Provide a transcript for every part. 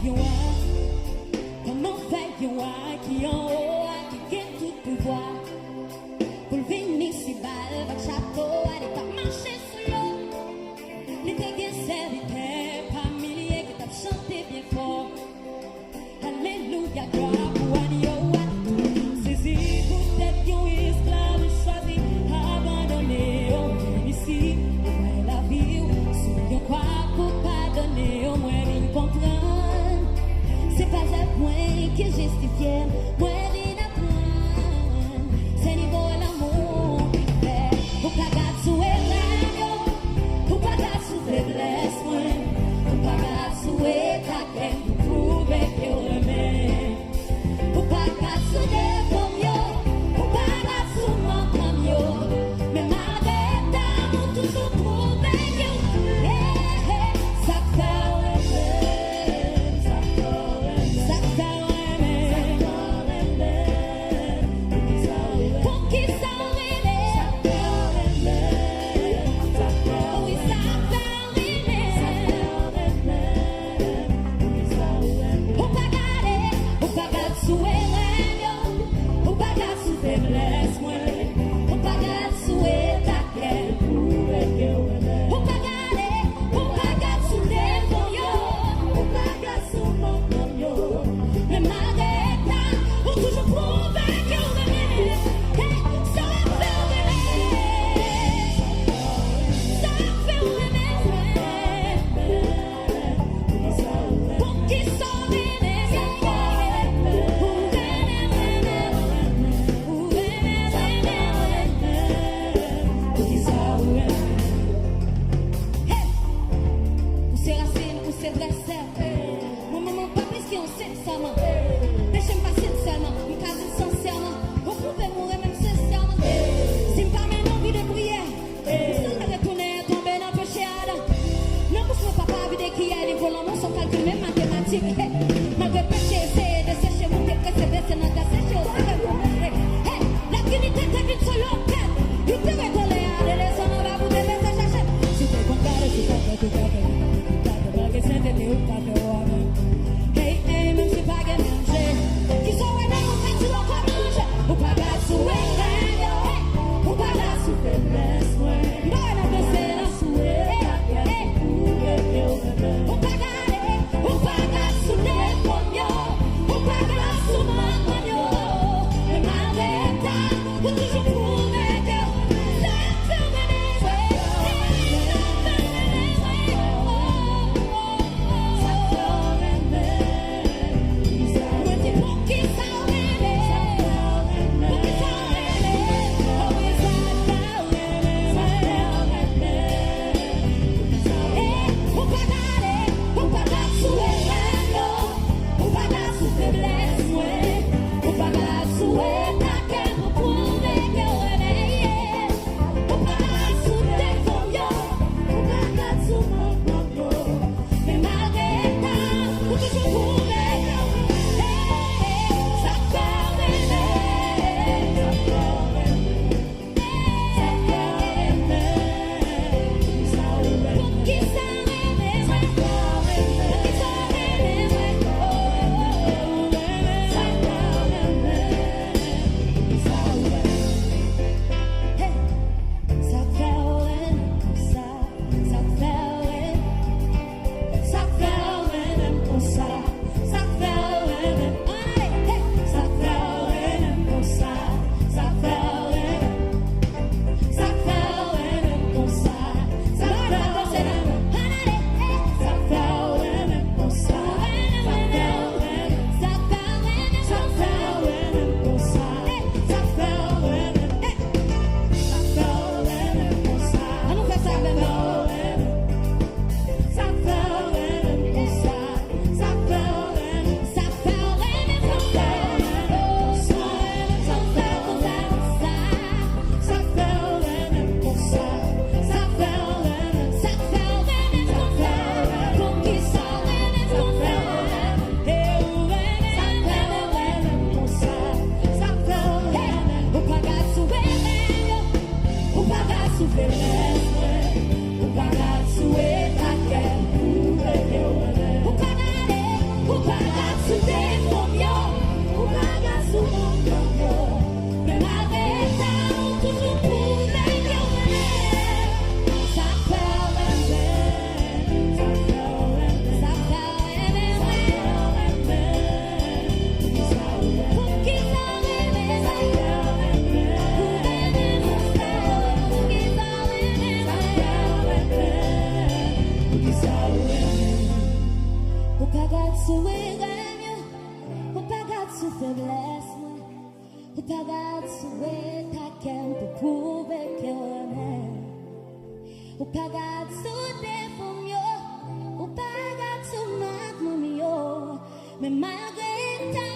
Comment faire qui en haut, qui gagne tout pouvoir? Pour le venir si bal, votre chapeau, allez pas marcher sous l'eau. Les dégains serviteurs, par milliers qui t'ont chanté bien fort. Alléluia, gloire pour Agneau. Saisi pour tête qui ont esclave choisi, abandonné au moins ici. Après la vie, si on croit pour pardonner, au moins il comprend. C'est pas un point qui justifie, moi il apprend. C'est niveau l'amour qui fait. Pour pas garder sous élan, pour pas garder sous faiblesse, pour pas garder sous état, pour prouver que le même. Pour pas garder sous défaut, pour pas garder sous manquant, mais malgré ça, on toujours prouver que ça Malgré péché, c'est de sécher mon tête, c'est de sécher notre sécher au secret pour montrer. La dignité t'es une seule enquête. Il te récolait à les sons, va vous devez se chercher. Si t'es comparé, si t'es tout à fait. T'as de blagues, c'est t'es ou t'as fait ou même. Hey, même si pas gagne manger. Qui sont ouais, on fait tout l'on peut manger. Ou pas gâte sous hey, ou pas gâte sous faiblesse, ouais. Bon, on a c'est la souhait. Ou pas gâte, ou pas gâte sous regret, ou pas garder sous faiblesse, ou pas garder sous ta cœur pour prouver que on est, ou pas garder sous défaut, ou pas garder sous manquement, mais malgré ça,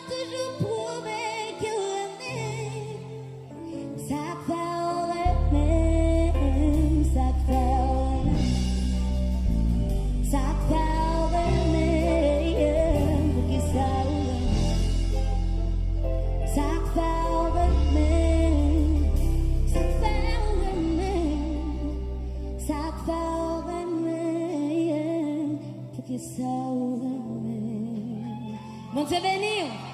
toujours prouver que on est, ça fait même, ça fait, ça fait. Vão te venir.